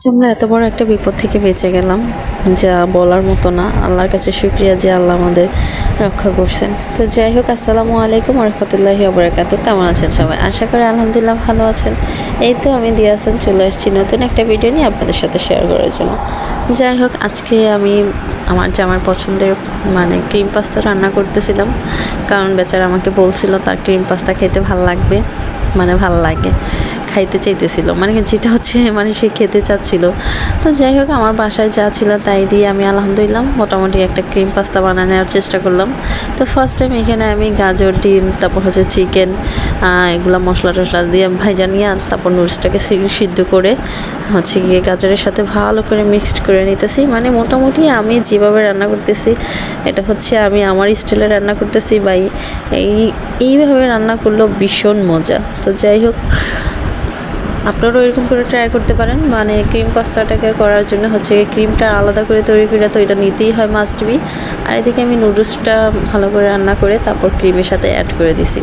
আজ আমরা এত বড় একটা বিপদ থেকে বেঁচে গেলাম, যা বলার মতো না। আল্লাহর কাছে শুকরিয়া যে আল্লাহ আমাদের রক্ষা করছেন। তো যাই হোক, আসসালামু আলাইকুম ওয়া রাহমাতুল্লাহি ওয়া বারাকাতুহু। কেমন আছেন সবাই? আশা করি আলহামদুলিল্লাহ ভালো আছেন। এই তো আমি দিয়া হাসান চলে আসছি নতুন একটা ভিডিও নিয়ে আপনাদের সাথে শেয়ার করার জন্য। যাই হোক, আজকে আমি আমার জামার পছন্দের ক্রিম পাস্তা রান্না করতেছিলাম, কারণ বেচারা আমাকে বলছিল তার ক্রিম পাস্তা খেতে ভালো লাগবে, ভালো লাগে, খাইতে চাইতেছিল, যেটা হচ্ছে সে খেতে চাচ্ছিল। তো যাই হোক, আমার বাসায় যা ছিল তাই দিয়ে আমি আলহামদুলিল্লাহ মোটামুটি একটা ক্রিম পাস্তা বানানোর চেষ্টা করলাম। তো ফার্স্ট টাইম এখানে আমি গাজর, ডিম, তারপর হচ্ছে চিকেন, এগুলো মশলা টশলা দিয়ে ভাজা নিয়ে তারপর নুডলসটাকে সিদ্ধ করে হচ্ছে গিয়ে গাজরের সাথে ভালো করে মিক্সড করে নিতেছি। মোটামুটি আমি যেভাবে রান্না করতেছি এটা হচ্ছে আমি আমার স্টাইলে রান্না করতেছি, এইভাবে রান্না করলেও ভীষণ মজা। তো যাই হোক, আপনারাও এরকম করে ট্রাই করতে পারেন। ক্রিম পাস্তাটাকে করার জন্য হচ্ছে ক্রিমটা আলাদা করে তৈরি করে, তো এটা নিতেই হয়, মাস্ট বি। আর এদিকে আমি নুডলসটা ভালো করে রান্না করে তারপর ক্রিমের সাথে অ্যাড করে দিছি।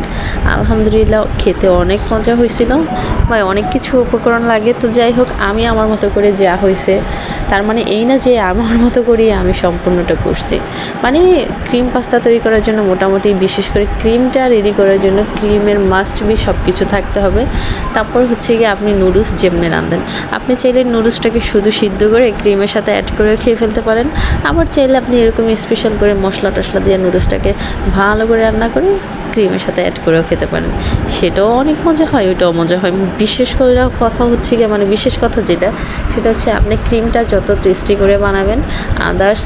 আলহামদুলিল্লাহ খেতে অনেক মজা হয়েছিল, অনেক কিছু উপকরণ লাগে। তো যাই হোক, আমি আমার মতো করে যা হয়েছে, তার এই না যে আমার মতো করেই আমি সম্পূর্ণটা করছি। ক্রিম পাস্তা তৈরি করার জন্য মোটামুটি বিশেষ করে ক্রিমটা রেডি করার জন্য ক্রিমের মাস্ট বি সব কিছু থাকতে হবে। তারপর হচ্ছে গিয়ে আপনি নুডলস যেমনি রাঁধেন, আপনি চাইলে নুডলসটাকে শুধু সিদ্ধ করে ক্রিমের সাথে অ্যাড করে খেয়ে ফেলতে পারেন। আবার চাইলে আপনি এরকম স্পেশাল করে মশলা টশলা দিয়ে নুডলসটাকে ভালো করে রান্না করে ক্রিমের সাথে অ্যাড করেও খেতে পারেন, সেটাও অনেক মজা হয়, ওইটাও মজা হয়। বিশেষ করে কথা হচ্ছে গিয়ে বিশেষ কথা সেটা হচ্ছে আপনি ক্রিমটা যত টেস্টি করে বানাবেন, আদার্স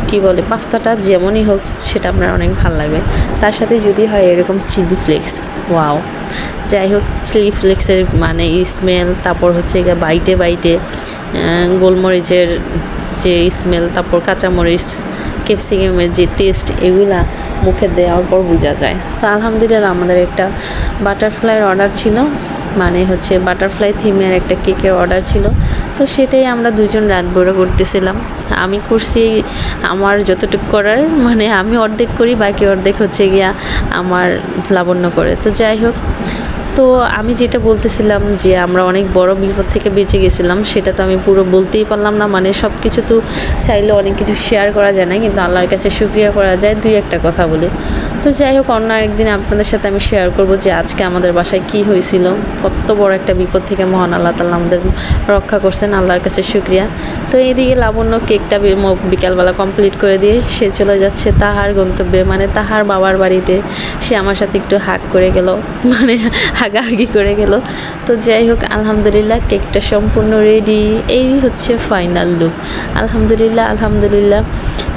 কি বলে পাস্তাটা যেমনই হোক সেটা আপনার অনেক ভালো লাগবে। তার সাথে যদি হয় এরকম চিলি ফ্লেক্স, ওয়াও। যাই হোক, চিলি ফ্লেক্সের স্মেল, তারপর হচ্ছে গিয়ে বাইটে বাইটে গোলমরিচের যে স্মেল, তারপর কাঁচামরিচ, ক্যাপসিকামের যে টেস্ট, এগুলা মুখে দেওয়ার পর বোঝা যায়। তো আলহামদুলিল্লাহ আমাদের একটা বাটারফ্লাইয়ের অর্ডার ছিল, হচ্ছে বাটারফ্লাই থিমের একটা কেকের অর্ডার ছিল। তো সেটাই আমরা দুজন রাত ভরে করতেছিলাম। আমি করছি আমার যতটুকু করার, আমি অর্ধেক করি, বাকি অর্ধেক হচ্ছে গিয়া আমার লাবণ্য করে। তো যাই হোক, তো আমি যেটা বলতেছিলাম যে আমরা অনেক বড় বিপদ থেকে বেঁচে গেছিলাম, সেটা তো আমি পুরো বলতেই পারলাম না। সব কিছু তো চাইলে অনেক কিছু শেয়ার করা যায় না, কিন্তু আল্লাহর কাছে শুকরিয়া করা যায় দুই একটা কথা বলে। তো যাই হোক, অন্য একদিন আপনাদের সাথে আমি শেয়ার করব যে আজকে আমাদের বাসায় কি হয়েছিল, কত বড় একটা বিপদ থেকে মহান আল্লাহ তাআলা আমাদের রক্ষা করছেন, আল্লাহর কাছে শুকরিয়া। তো এইদিকে লাবণ্য কেকটা বিকালবেলা কমপ্লিট করে দিয়ে সে চলে যাচ্ছে তাহার গন্তব্যে, তাহার বাবার বাড়িতে। সে আমার সাথে একটু হাগ করে গেল, হাগাহাগি করে গেল। তো যাই হোক, আলহামদুলিল্লাহ কেকটা সম্পূর্ণ রেডি। এই হচ্ছে ফাইনাল লুক। আলহামদুলিল্লাহ আলহামদুলিল্লাহ।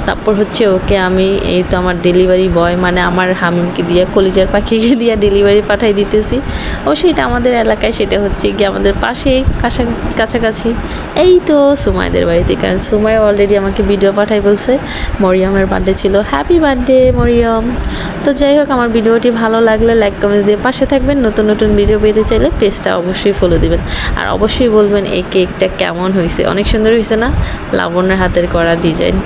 তারপর হচ্ছে ওকে আমি এই তো আমার ডেলিভারি বয় আমার হামিমকে দিয়ে, কলিজার পাখিকে দিয়ে ডেলিভারি পাঠাই দিতেছি। অবশ্যই এটা আমাদের এলাকায়, সেটা হচ্ছে গিয়ে আমাদের পাশেই কাছাকাছি, এই তো সুমাইদের বাড়িতে। কারণ সুমাই অলরেডি আমাকে ভিডিও পাঠাই বলছে, মরিয়মের বার্থডে ছিল, হ্যাপি বার্থডে মরিয়ম। তো যাই হোক, আমার ভিডিওটি ভালো লাগলে লাইক কমেন্ট দিয়ে পাশে থাকবেন। নতুন নতুন ভিডিও পেতে চাইলে পেজটা অবশ্যই ফলো দিবেন। আর অবশ্যই বলবেন এই কেকটা কেমন হয়েছে, অনেক সুন্দর হয়েছে না? লাবণ্যের হাতের করা ডিজাইন।